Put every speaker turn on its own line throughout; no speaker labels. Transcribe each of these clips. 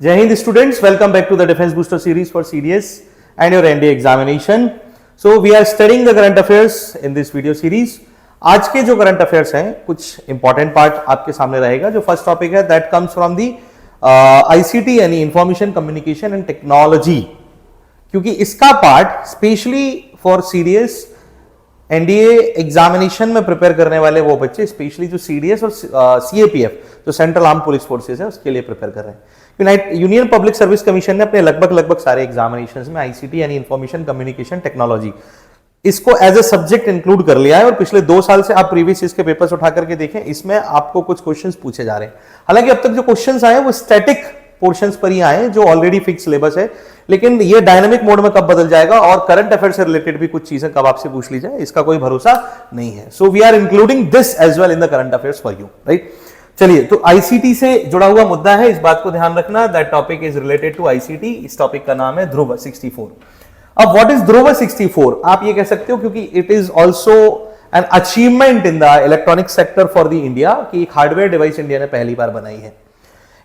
Jai Hind students, welcome back to the Defense Booster series for CDS and your NDA examination. So we are studying the current affairs in this video series. आज के जो current affairs हैं कुछ important part आपके सामने रहेगा. जो first topic है that comes from the ICT यानी इंफॉर्मेशन कम्युनिकेशन एंड टेक्नोलॉजी, क्योंकि इसका part specially for CDS NDA examination में प्रिपेयर करने वाले वो बच्चे, स्पेशली जो सीडीएस और सीएपीएफ जो सेंट्रल आर्म पुलिस फोर्सेस है उसके लिए प्रिपेयर कर रहे हैं. यूनियन पब्लिक सर्विस कमीशन ने अपने लगभग सारे एग्जामिनेशंस में आईसीटी यानी इंफॉर्मेशन कम्युनिकेशन टेक्नोलॉजी इसको एज ए सब्जेक्ट इंक्लूड कर लिया है. और पिछले 2 साल से आप प्रीवियस इसके पेपर्स उठा करके देखें, इसमें आपको कुछ क्वेश्चंस पूछे जा रहे हैं. हालांकि अब तक जो क्वेश्चंस आए वो स्टैटिक पोर्शंस पर ही आए जो ऑलरेडी फिक्स सिलेबस है, लेकिन ये डायनामिक मोड में कब बदल जाएगा और करंट अफेयर से रिलेटेड भी कुछ चीजें कब आपसे पूछ ली जाए इसका कोई भरोसा नहीं है. So we are including this as well in the current affairs for you, right. चलिए, तो आईसीटी से जुड़ा हुआ मुद्दा है, इस बात को ध्यान रखना. That topic is related to ICT. इस टॉपिक का नाम है ध्रुव 64. अब व्हाट इज ध्रुव 64? आप ये कह सकते हो क्योंकि it is also an achievement in the electronic sector for the India कि एक हार्डवेयर डिवाइस इंडिया ने पहली बार बनाई है.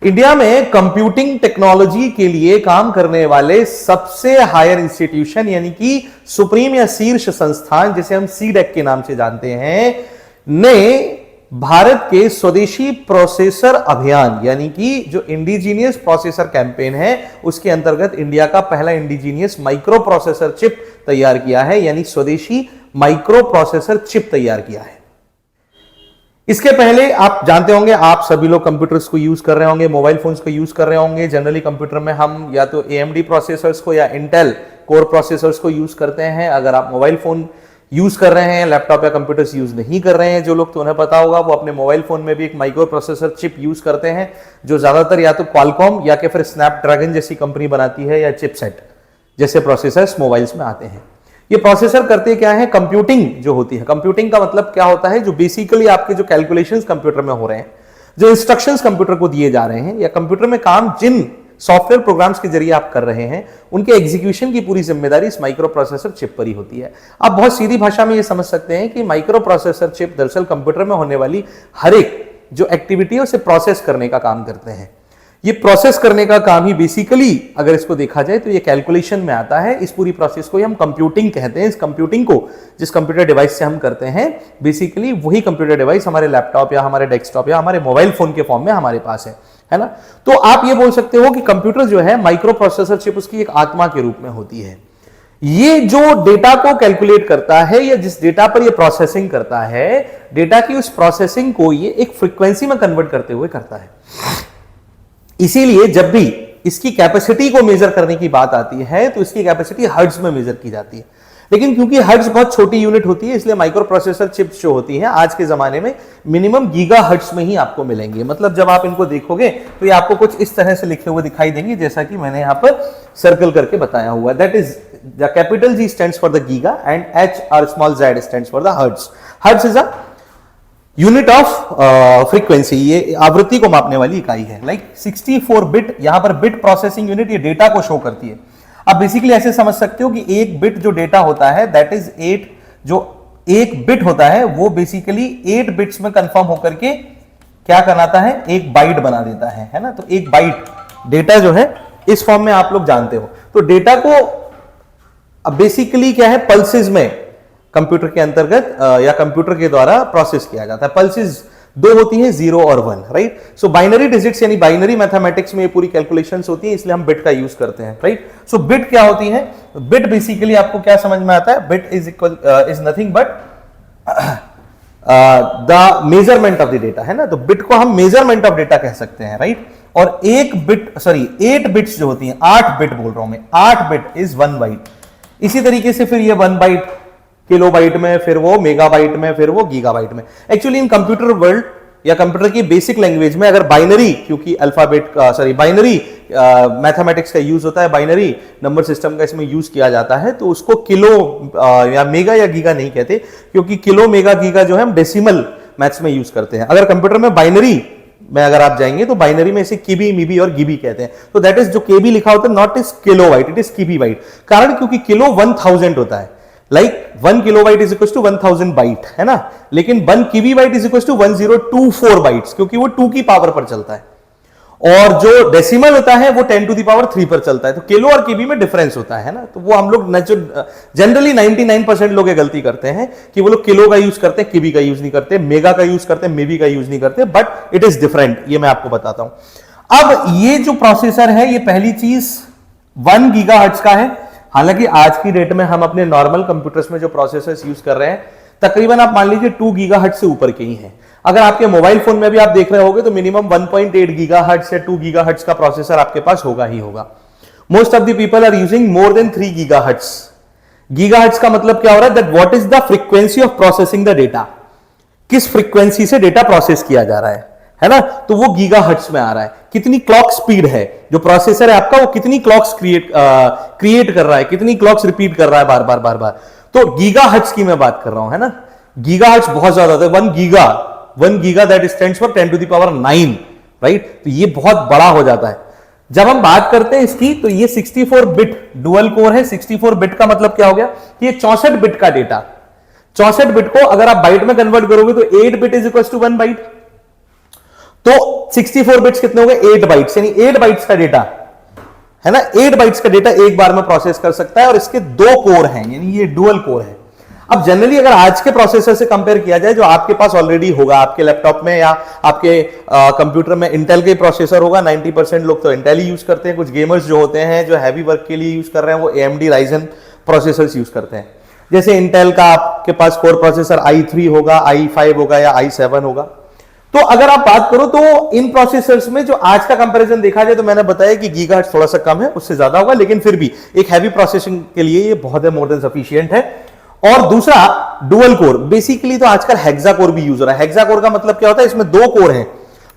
इंडिया में कंप्यूटिंग टेक्नोलॉजी के लिए काम करने वाले सबसे हायर इंस्टीट्यूशन यानी कि सुप्रीम या शीर्ष संस्थान जिसे हम सीडेक के नाम से जानते हैं ने भारत के स्वदेशी प्रोसेसर अभियान यानी कि जो इंडिजीनियस प्रोसेसर कैंपेन है उसके अंतर्गत इंडिया का पहला इंडिजीनियस माइक्रो प्रोसेसर चिप तैयार किया है, यानी स्वदेशी माइक्रो प्रोसेसर चिप तैयार किया है. इसके पहले आप जानते होंगे, आप सभी लोग कंप्यूटर्स को यूज कर रहे होंगे, मोबाइल फोन्स को यूज कर रहे होंगे. जनरली कंप्यूटर में हम या तो AMD प्रोसेसर्स को या इंटेल कोर प्रोसेसर्स को यूज करते हैं. अगर आप मोबाइल फोन यूज कर रहे हैं, लैपटॉप या कंप्यूटर्स यूज नहीं कर रहे हैं जो लोग, तो उन्हें पता होगा वो अपने मोबाइल फोन में भी एक माइक्रो प्रोसेसर चिप यूज करते हैं जो ज्यादातर या तो क्वालकॉम या फिर स्नैपड्रैगन जैसी कंपनी बनाती है या चिपसेट जैसे प्रोसेसर्स मोबाइल्स में आते हैं. ये प्रोसेसर करते क्या है? कंप्यूटिंग जो होती है. कंप्यूटिंग का मतलब क्या होता है? जो बेसिकली आपके जो कैलकुलेशंस कंप्यूटर में हो रहे हैं, जो इंस्ट्रक्शंस कंप्यूटर को दिए जा रहे हैं या कंप्यूटर में काम जिन सॉफ्टवेयर प्रोग्राम्स के जरिए आप कर रहे हैं उनके एग्जीक्यूशन की पूरी जिम्मेदारी इस माइक्रो प्रोसेसर चिप पर ही होती है. आप बहुत सीधी भाषा में ये समझ सकते हैं कि माइक्रो प्रोसेसर चिप दरअसल कंप्यूटर में होने वाली हर एक जो एक्टिविटी है उसे प्रोसेस करने का काम करते हैं. ये प्रोसेस करने का काम ही बेसिकली अगर इसको देखा जाए तो ये कैलकुलेशन में आता है. इस पूरी प्रोसेस को हम कंप्यूटिंग कहते हैं. इस कंप्यूटिंग को जिस कंप्यूटर डिवाइस से हम करते हैं बेसिकली वही कंप्यूटर डिवाइस हमारे लैपटॉप या हमारे डेस्कटॉप या हमारे मोबाइल फोन के फॉर्म में हमारे पास है ना. तो आप ये बोल सकते हो कि कंप्यूटर जो है माइक्रो प्रोसेसर चिप उसकी एक आत्मा के रूप में होती है. ये जो डेटा को कैलकुलेट करता है या जिस डेटा पर ये प्रोसेसिंग करता है, डेटा की उस प्रोसेसिंग को ये एक फ्रीक्वेंसी में कन्वर्ट करते हुए करता है. इसीलिए जब भी इसकी कैपेसिटी को मेजर करने की बात आती है तो इसकी कैपेसिटी हर्ट्ज में मेजर की जाती है. लेकिन क्योंकि हर्ट्ज बहुत छोटी यूनिट होती है इसलिए माइक्रो प्रोसेसर चिप्स जो होती हैं आज के जमाने में मिनिमम गीगा हर्ट्ज में ही आपको मिलेंगे. मतलब जब आप इनको देखोगे तो ये आपको कुछ इस तरह से लिखे हुए दिखाई देंगे जैसा कि मैंने यहां पर सर्कल करके बताया हुआ है. That is the capital G stands for the giga and H और small z stands for the hertz. Hertz is a unit of frequency, ये आवृत्ति को मापने वाली इकाई है. लाइक 64 बिट, यहां पर बिट प्रोसेसिंग यूनिट ये डेटा को शो करती है. आप बेसिकली ऐसे समझ सकते हो कि एक बिट जो डेटा होता है दैट इज 8, जो एक बिट होता है वो बेसिकली 8 बिट्स में कंफर्म होकर के क्या कराता है? एक बाइट बना देता है ना. तो एक बाइट डेटा जो है इस फॉर्म में आप लोग जानते हो. तो डेटा को अब बेसिकली क्या है? पल्सेस में कंप्यूटर के अंतर्गत या कंप्यूटर के द्वारा प्रोसेस किया जाता है. पल्सेस 2 होती हैं, 0 और 1, राइट. सो बाइनरी डिजिट्स यानी बाइनरी मैथमेटिक्स में ये पूरी कैलकुलेशंस होती हैं, इसलिए हम बिट का यूज करते हैं, राइट. सो बिट क्या होती है? बिट बेसिकली आपको क्या समझ में आता है? Bit is nothing but the measurement of the data, है ना. तो बिट को हम मेजरमेंट ऑफ डेटा कह सकते हैं, राइट. और 8 बिट्स जो होती हैं, 8 बिट बोल रहा हूं मैं, 8 बिट इज 1 बाइट. इसी तरीके से फिर ये 1 बाइट किलोबाइट में, फिर वो मेगाबाइट में, फिर वो गीगाबाइट में. एक्चुअली इन कंप्यूटर वर्ल्ड या कंप्यूटर की बेसिक लैंग्वेज में अगर बाइनरी, क्योंकि अल्फाबेट का बाइनरी मैथमेटिक्स का यूज होता है, बाइनरी नंबर सिस्टम का इसमें यूज किया जाता है, तो उसको किलो या मेगा या गीगा नहीं कहते, क्योंकि किलो मेगा गीगा जो है हम डेसिमल मैथ्स में यूज करते हैं. अगर कंप्यूटर में बाइनरी में अगर आप जाएंगे तो बाइनरी में इसे किबी, मिबी और गिबी कहते हैं. तो दैट इज जो केबी लिखा होता है not is kilobyte, it is kibi byte. कारण क्योंकि किलो 1000 होता है. Like 1 kilobyte is equal to 1000 byte, है ना. लेकिन 1 kibi byte is equal to 1024 bytes, क्योंकि वो 2 की पावर पर चलता है. और जो डेसिमल होता है वो 10 टू द पावर 3 पर चलता है। तो किलो और केबी में डिफरेंस होता है ना, तो वो हम लोग जनरली 99% लोग ये गलती करते हैं कि वो लोग किलो का यूज करते हैं, केबी का यूज नहीं करते, मेगा का यूज करते हैं, मेबी का यूज नहीं करते, बट इट इज डिफरेंट, ये मैं आपको बताता हूं। अब ये जो प्रोसेसर है, ये पहली चीज 1 गीगाहर्ट्ज का है। हालांकि आज की डेट में हम अपने नॉर्मल कंप्यूटर्स में जो प्रोसेसर्स यूज कर रहे हैं तकरीबन आप मान लीजिए 2 गीगाहर्ट्ज से ऊपर के ही हैं। अगर आपके मोबाइल फोन में भी आप देख रहे होगे तो मिनिमम 1.8 गीगाहर्ट्ज या 2 गीगाहर्ट्ज का प्रोसेसर आपके पास होगा ही होगा। Most of the people are using more than 3 gigahertz. Gigahertz का मतलब क्या हो रहा है, that what is the frequency of processing the data, किस फ्रीक्वेंसी से डेटा प्रोसेस किया जा रहा है ना, तो वो गीगाहर्ट्ज में आ रहा है। कितनी क्लॉक स्पीड है जो प्रोसेसर है आपका, वो कितनी क्लॉक्स क्रिएट कर रहा है, कितनी क्लॉक्स रिपीट कर रहा है बार बार बार बार, तो गीगाहर्ट्ज की मैं बात कर रहा हूं, है ना। गीगाहर्ट्ज बहुत ज्यादा होता है, 1 giga that stands for 10 to the power 9, right. तो ये बहुत बड़ा हो जाता है। जब हम बात करते हैं इसकी, तो ये 64 बिट डुअल कोर है। 64 बिट का मतलब क्या हो गया, ये 64 बिट का डेटा, 64 बिट को अगर आप बाइट में कन्वर्ट करोगे तो 8 bit is equal to 1 byte. तो 64 बिट्स कितने हो गए, 8 बाइट्स, यानी 8 बाइट्स का डेटा है ना, 8 बाइट्स का डेटा एक बार में प्रोसेस कर सकता है। और इसके 2 कोर हैं, यानी ये डुअल कोर है। अब जनरली अगर आज के प्रोसेसर से कंपेयर किया जाए, जो आपके पास ऑलरेडी होगा आपके लैपटॉप में या आपके कंप्यूटर में, इंटेल के प्रोसेसर होगा। 90% लोग तो इंटेल ही यूज करते हैं। कुछ गेमर्स जो होते हैं जो हैवी वर्क के लिए यूज कर रहे हैं, वो AMD राइजन प्रोसेसर्स यूज करते हैं। जैसे इंटेल का आपके पास कोर प्रोसेसर i3 होगा, i5 होगा या i7 होगा। तो अगर आप बात करो तो इन प्रोसेसर्स में जो आज का कंपैरिजन देखा जाए, तो मैंने बताया कि गीगाहर्ट्ज थोड़ा सा कम है, उससे ज्यादा होगा, लेकिन फिर भी एक हैवी प्रोसेसिंग के लिए ये बहुत है, मोर देन सफिशिएंट है। और दूसरा डुअल कोर, बेसिकली तो आजकल हेक्सा कोर भी यूज हो रहा है। हेक्सा कोर का मतलब क्या होता है, इसमें 2 कोर हैं,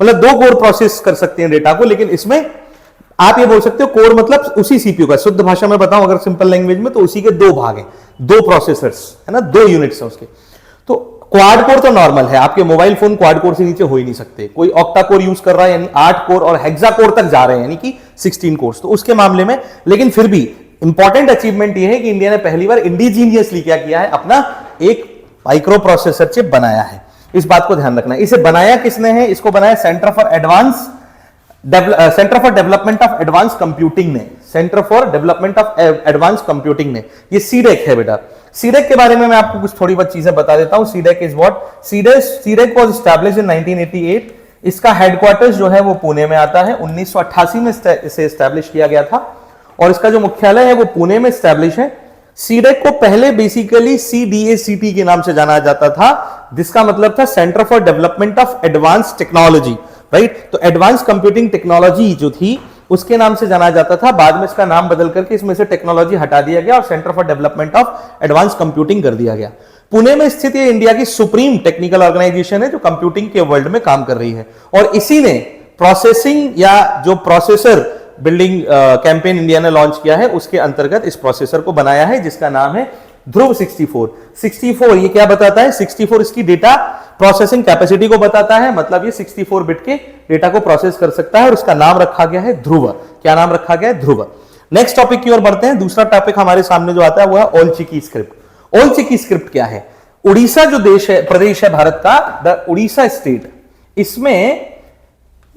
मतलब 2 कोर प्रोसेस कर सकते हैं डेटा को, लेकिन इसमें आप ये बोल सकते हो कोर मतलब उसी सीपीयू का, शुद्ध भाषा में बताऊं अगर सिंपल लैंग्वेज में, तो उसी के 2 भाग हैं, 2 प्रोसेसर्स है ना, 2 यूनिट्स हैं उसके। तो क्वाड कोर तो नॉर्मल है, आपके मोबाइल फोन क्वाड कोर से नीचे हो ही नहीं सकते। कोई ऑक्टा कोर यूज कर रहा है, यानी 8 कोर, और हेक्सा कोर तक जा रहे हैं, यानी कि 16 कोर्स, तो उसके मामले में। लेकिन फिर भी इंपॉर्टेंट अचीवमेंट यह है कि इंडिया ने पहली बार इंडिजीनियसली क्या किया है, अपना एक माइक्रो प्रोसेसर चिप बनाया है। इस बात को ध्यान रखना है। इसे बनाया किसने है, इसको बनाया centre for development of advance computing ने, centre for development of advance computing ने। ये सीडेक है बेटा। सीडेक के बारे में मैं आपको कुछ थोड़ी बहुत चीजें बता देता हूं। CDAC is what, CDAC was established in 1988। इसका हेडक्वार्टर्स जो है वो पुणे में आता है। 1988 में इसे एस्टैब्लिश किया गया था और इसका जो मुख्यालय है वो पुणे में एस्टैब्लिश है। सीडेक को पहले बेसिकली CDACT के नाम से जाना जाता था, जिसका मतलब था centre for development of advance technology, right. तो एडवांस कंप्यूटिंग टेक्नोलॉजी जो थी उसके नाम से जाना जाता था। बाद में इसका नाम बदल करके इसमें से टेक्नोलॉजी हटा दिया गया और centre for development of advance computing कर दिया गया। पुणे में स्थित ये इंडिया की सुप्रीम टेक्निकल ऑर्गेनाइजेशन है जो कंप्यूटिंग के वर्ल्ड में काम कर रही है। और इसी ने प्रोसेसिंग या जो प्रोसेसर बिल्डिंग कैंपेन इंडिया ने लॉन्च किया है, उसके अंतर्गत इस प्रोसेसर को बनाया है, जिसका नाम है ध्रुव 64। ये क्या बताता है, 64 इसकी डेटा प्रोसेसिंग कैपेसिटी को बताता है, मतलब ये 64 बिट के डेटा को प्रोसेस कर सकता है और उसका नाम रखा गया है ध्रुव। क्या नाम रखा गया है, ध्रुव। नेक्स्ट टॉपिक की ओर बढ़ते हैं। दूसरा टॉपिक हमारे सामने जो आता है वो है ओलचिकी स्क्रिप्ट। ओलचिकी स्क्रिप्ट क्या है, उड़ीसा जो देश है, प्रदेश है भारत का, द उड़ीसा स्टेट, इसमें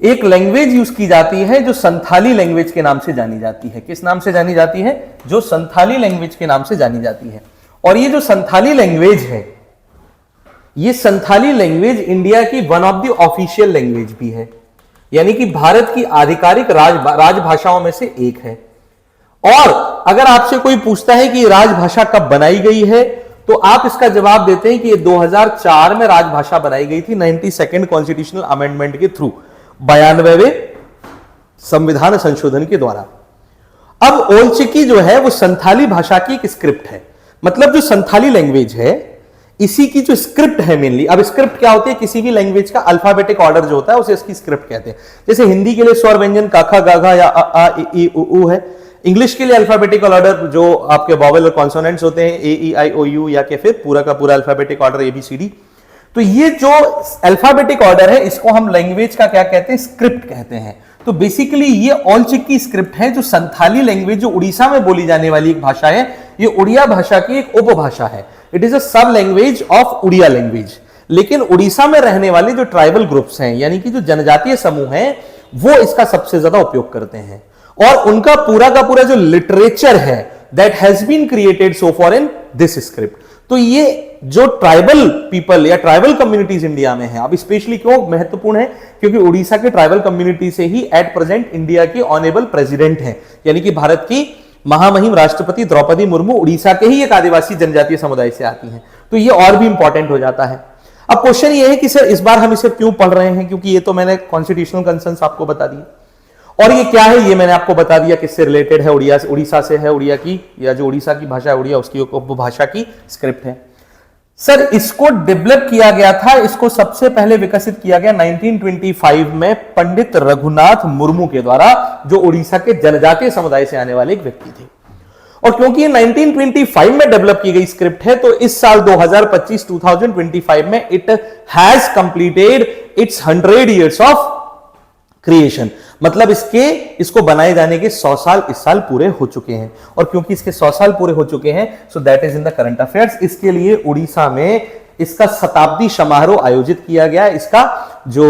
एक लैंग्वेज यूज की जाती है जो संथाली लैंग्वेज के नाम से जानी जाती है। किस नाम से जानी जाती है, जो संथाली लैंग्वेज के नाम से जानी जाती है। और ये जो संथाली लैंग्वेज है, ये संथाली लैंग्वेज इंडिया की one of the official language भी है, यानी कि भारत की आधिकारिक राजभाषाओं में से एक है। और अगर आपसे कोई पूछता है कि राजभाषा कब बनाई गई है, तो आप इसका जवाब देते हैं कि ये 2004 में राजभाषा बनाई गई थी, 92nd कॉन्स्टिट्यूशनल अमेंडमेंट के थ्रू, 92वें संविधान संशोधन के द्वारा। अब ओलचिकी जो है वो संथाली भाषा की एक स्क्रिप्ट है, मतलब जो संथाली लैंग्वेज है इसी की जो स्क्रिप्ट है मेनली। अब स्क्रिप्ट क्या होती है, किसी भी लैंग्वेज का अल्फाबेटिक ऑर्डर जो होता है उसे इसकी स्क्रिप्ट कहते हैं। जैसे हिंदी के लिए स्वर व्यंजन काखा गाघा या अ आ इ ई उ ऊ है। इंग्लिश के लिए अल्फाबेटिक ऑर्डर जो आपके वॉवेल और कॉन्सोनेंट्स होते हैं, ए ई आई ओ यू, या के फिर पूरा का पूरा अल्फाबेटिक ऑर्डर ABCD। तो ये जो अल्फाबेटिक ऑर्डर है इसको हम लैंग्वेज का क्या कहते हैं, स्क्रिप्ट कहते हैं। तो बेसिकली ये ओलचिकी स्क्रिप्ट है, जो संथाली लैंग्वेज जो उड़ीसा में बोली जाने वाली एक भाषा है, ये उड़िया भाषा की एक उपभाषा है। इट इज अ सब लैंग्वेज ऑफ उड़िया लैंग्वेज। लेकिन उड़ीसा में रहने वाले जो ट्राइबल ग्रुप्स हैं, यानी कि जो जनजातीय समूह हैं, वो इसका सबसे ज्यादा उपयोग करते हैं। और उनका पूरा का पूरा जो लिटरेचर है that has been created so far in this script. तो ये जो ट्राइबल पीपल या ट्राइबल कम्युनिटीज इंडिया में है, अब स्पेशली क्यों महत्वपूर्ण है, क्योंकि उड़ीसा के ट्राइबल कम्युनिटी से ही एट प्रेजेंट इंडिया के ऑनेबल प्रेसिडेंट हैं, यानी कि भारत की महामहिम राष्ट्रपति द्रौपदी मुर्मू उड़ीसा के ही एक आदिवासी जनजातीय समुदाय से आती हैं। तो ये और भी इंपॉर्टेंट हो जाता है। अब क्वेश्चन ये है कि सर इस बार हम इसे क्यों पढ़ रहे हैं, क्योंकि ये तो मैंने कॉन्स्टिट्यूशनल कंसर्न्स आपको बता दिए, और ये क्या है ये मैंने आपको बता दिया, किससे रिलेटेड है, उड़ीसा से है, उड़िया की या जो उड़ीसा की भाषा है उड़िया उसकी उपभाषा की स्क्रिप्ट है। सर इसको डेवलप किया गया था, इसको सबसे पहले विकसित किया गया 1925 में पंडित रघुनाथ मुर्मू के द्वारा, जो उड़ीसा के जनजातीय समुदाय से आने वाले एक व्यक्ति थे। और क्योंकि ये 1925 में डेवलप की गई स्क्रिप्ट है, तो इस साल 2025 में it has completed it's 100 years of creation. मतलब इसको बनाए जाने के 100 साल इस साल पूरे हो चुके हैं। और क्योंकि इसके 100 साल पूरे हो चुके हैं, so that is in the current affairs. इसके लिए उड़ीसा में इसका शताब्दी समारोह आयोजित किया गया। इसका जो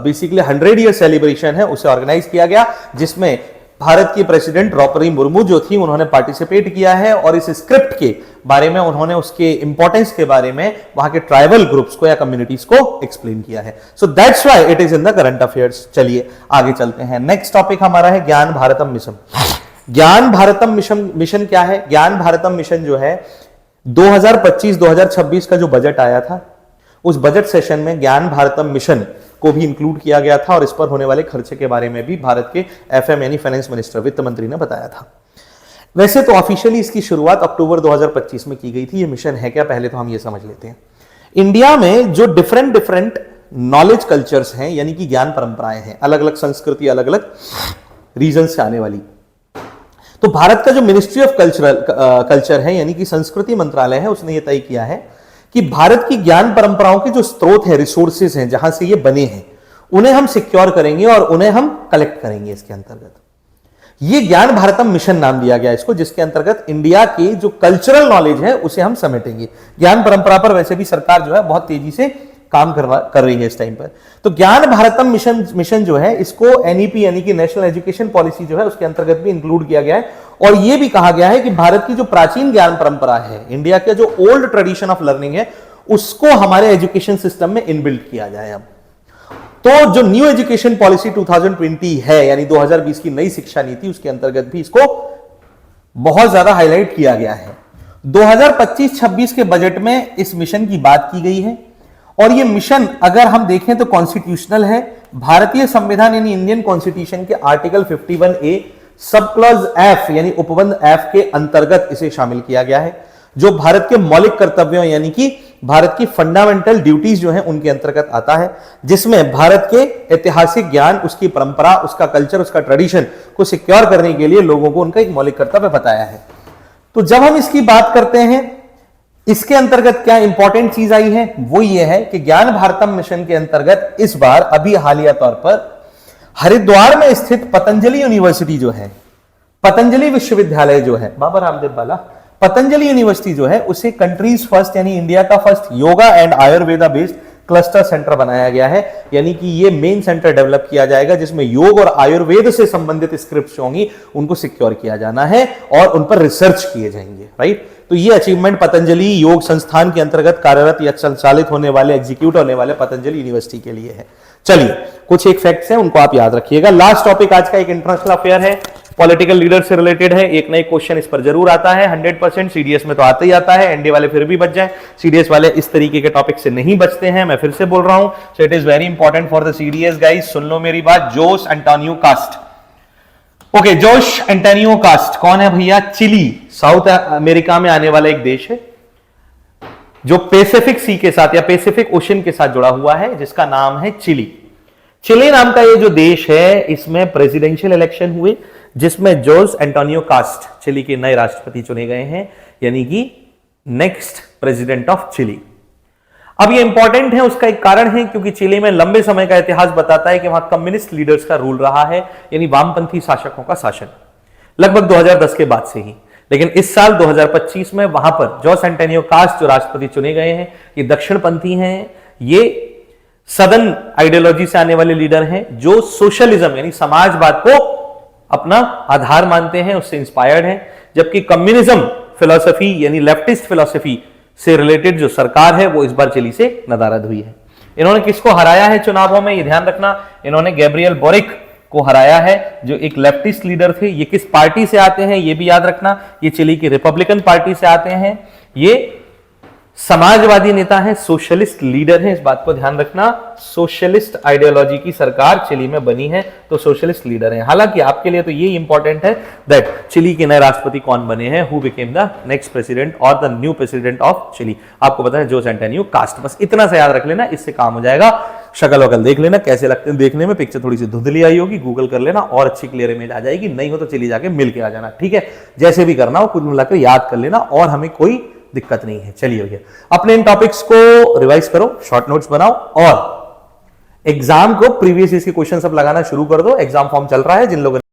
बेसिकली 100 ईयर सेलिब्रेशन है उसे ऑर्गेनाइज किया गया, जिसमें भारत की प्रेसिडेंट द्रौपदी मुर्मू जो थी उन्होंने पार्टिसिपेट किया है। और इस स्क्रिप्ट के बारे में उन्होंने उसके इंपॉर्टेंस के बारे में वहां के ट्राइबल ग्रुप्स को या कम्युनिटीज को एक्सप्लेन किया है। So that's why it is in the current affairs. चलिए आगे चलते हैं। नेक्स्ट टॉपिक हमारा है ज्ञान भारतम मिशन। ज्ञान भारतम मिशन क्या है? ज्ञान भारतम मिशन जो है 2025-2026 का जो बजट आया था, उस बजट सेशन में ज्ञान भारतम मिशन को भी इंक्लूड किया गया था, और इस पर होने वाले खर्चे के बारे में भी भारत के एफएम यानी फाइनेंस मिनिस्टर, वित्त मंत्री ने बताया था। वैसे तो ऑफिशियली इसकी शुरुआत अक्टूबर 2025 में की गई थी। ये मिशन है क्या, पहले तो हम ये समझ लेते हैं। इंडिया में जो डिफरेंट नॉलेज कल्चर्स हैं, यानी कि ज्ञान परंपराएं हैं, अलग अलग संस्कृति, अलग अलग रीजन से आने वाली, तो भारत का जो मिनिस्ट्री ऑफ कल्चर है यानी कि संस्कृति मंत्रालय है, उसने ये तय किया है कि भारत की ज्ञान परंपराओं के जो स्रोत है, रिसोर्सेज हैं, जहां से ये बने हैं, उन्हें हम सिक्योर करेंगे और उन्हें हम कलेक्ट करेंगे। इसके अंतर्गत ये ज्ञान भारतम मिशन नाम दिया गया इसको, जिसके अंतर्गत इंडिया की जो कल्चरल नॉलेज है उसे हम समेटेंगे। ज्ञान परंपरा पर वैसे भी सरकार जो है बहुत तेजी से काम कर रही है इस टाइम पर। तो ज्ञान भारतम मिशन जो है, इसको एनईपी यानी कि नेशनल एजुकेशन पॉलिसी जो है उसके अंतर्गत भी इंक्लूड किया गया है। और यह भी कहा गया है कि भारत की जो प्राचीन ज्ञान परंपरा है, इंडिया का जो ओल्ड ट्रेडिशन ऑफ लर्निंग है, उसको हमारे एजुकेशन सिस्टम में इनबिल्ट किया जाए। अब तो जो न्यू एजुकेशन पॉलिसी 2020 है, यानी 2020 की नई शिक्षा नीति, उसके अंतर्गत भी इसको बहुत ज्यादा हाईलाइट किया गया है। 2025-26 के बजट में इस मिशन की बात की गई है, और ये मिशन अगर हम देखें तो कॉन्स्टिट्यूशनल है। भारतीय संविधान यानी इंडियन कॉन्स्टिट्यूशन के article 51A sub clause F यानी उपबंध F के अंतर्गत इसे शामिल किया गया है, जो भारत के मौलिक कर्तव्यों यानी कि भारत की फंडामेंटल ड्यूटीज जो है उनके अंतर्गत आता है, जिसमें भारत के ऐतिहासिक ज्ञान, उसकी परंपरा, उसका कल्चर, उसका ट्रेडिशन को सिक्योर करने के लिए लोगों को उनका एक मौलिक कर्तव्य बताया है। तो जब हम इसकी बात करते हैं, इसके अंतर्गत क्या इंपॉर्टेंट चीज आई है, वो ये है कि ज्ञान भारतम मिशन के अंतर्गत इस बार अभी हालिया तौर पर हरिद्वार में स्थित पतंजलि यूनिवर्सिटी जो है, पतंजलि विश्वविद्यालय जो है, बाबा रामदेव वाला पतंजलि यूनिवर्सिटी जो है, उसे कंट्रीज फर्स्ट यानी इंडिया का first yoga and Ayurveda based cluster centre बनाया गया है। यानी कि ये मेन सेंटर डेवलप किया जाएगा जिसमें योग और आयुर्वेद से संबंधित स्क्रिप्ट्स होंगी, उनको सिक्योर किया जाना है और उन पर रिसर्च किए जाएंगे। राइट, तो ये अचीवमेंट पतंजलि योग संस्थान के अंतर्गत कार्यरत या संचालित होने वाले, एग्जीक्यूट होने वाले पतंजलि यूनिवर्सिटी के लिए है। चलिए कुछ एक फैक्ट्स हैं, उनको आप याद रखिएगा। लास्ट टॉपिक आज का एक इंटरनेशनल अफेयर है, पॉलिटिकल लीडर से रिलेटेड है। एक ना एक क्वेश्चन इस पर जरूर आता है, 100% सीडीएस में तो आता ही आता है। एनडी वाले फिर भी बच जाए, सीडीएस वाले इस तरीके के टॉपिक से नहीं बचते हैं, मैं फिर से बोल रहा हूं। So it is very important for the CDS guys. सुन लो मेरी बात। Jose Antonio Kast, okay, Jose Antonio Kast कौन है भैया? चिली, साउथ अमेरिका में आने वाला एक देश है जो पैसिफिक सी के साथ या पैसिफिक ओशन के साथ जुड़ा हुआ है, जिसका नाम है चिली। चिली नाम का ये जो देश है, इसमें प्रेसिडेंशियल इलेक्शन हुए जिसमें जोस एंटोनियो कास्ट चिली के नए राष्ट्रपति चुने गए हैं, यानी कि नेक्स्ट प्रेसिडेंट ऑफ चिली। अब ये इंपॉर्टेंट है, उसका एक कारण है क्योंकि चिली में लंबे समय का इतिहास बताता है कि वहां कम्युनिस्ट लीडर्स का रूल रहा है, यानी वामपंथी शासकों का शासन, लगभग 2010 के बाद से ही। लेकिन इस साल 2025 में वहां पर जोस एंटोनियो कास्ट जो राष्ट्रपति चुने गए हैं, ये दक्षिणपंथी हैं, ये सदर्न आइडियोलॉजी से आने वाले लीडर हैं जो सोशलिज्म यानी समाजवाद को अपना आधार मानते हैं, उससे इंस्पायर्ड हैं। जबकि कम्युनिज्म फिलॉसफी यानी लेफ्टिस्ट फिलॉसफी से रिलेटेड जो सरकार है वो इस बार चिली से नदारद हुई है। इन्होंने किसको हराया है चुनावों में, ये ध्यान रखना, इन्होंने गैब्रियल बोरिक को हराया है जो एक लेफ्टिस्ट लीडर थे। ये किस पार्टी से आते हैं ये भी याद रखना, ये चिली की रिपब्लिकन पार्टी से आते हैं। ये समाजवादी नेता हैं, सोशलिस्ट लीडर हैं, इस बात को ध्यान रखना। सोशलिस्ट आइडियोलॉजी की सरकार चिली में बनी है तो सोशलिस्ट लीडर हैं। हालांकि आपके लिए तो ये इंपॉर्टेंट है दैट चिली के नए राष्ट्रपति कौन बने हैं, who became the next president और the new president of Chile. आपको पता है जोसे एंटोनियो कास्ट, बस इतना सा याद रख लेना, इससे काम हो जाएगा। शक्ल वकल देख लेना कैसे लगते हैं देखने में, पिक्चर थोड़ी सी धुंधली आई होगी, गूगल कर लेना और अच्छी क्लियर इमेज आ जाएगी। नहीं हो तो चिली जाके मिल के आ जाना, ठीक है। जैसे भी करना हो कुल मिलाकर याद कर लेना और हमें कोई दिक्कत नहीं है। चलिए भैया अपने इन टॉपिक्स को रिवाइज करो, शॉर्ट नोट्स बनाओ और एग्जाम को प्रीवियस ईयर के क्वेश्चन सब लगाना शुरू कर दो। एग्जाम फॉर्म चल रहा है, जिन लोगों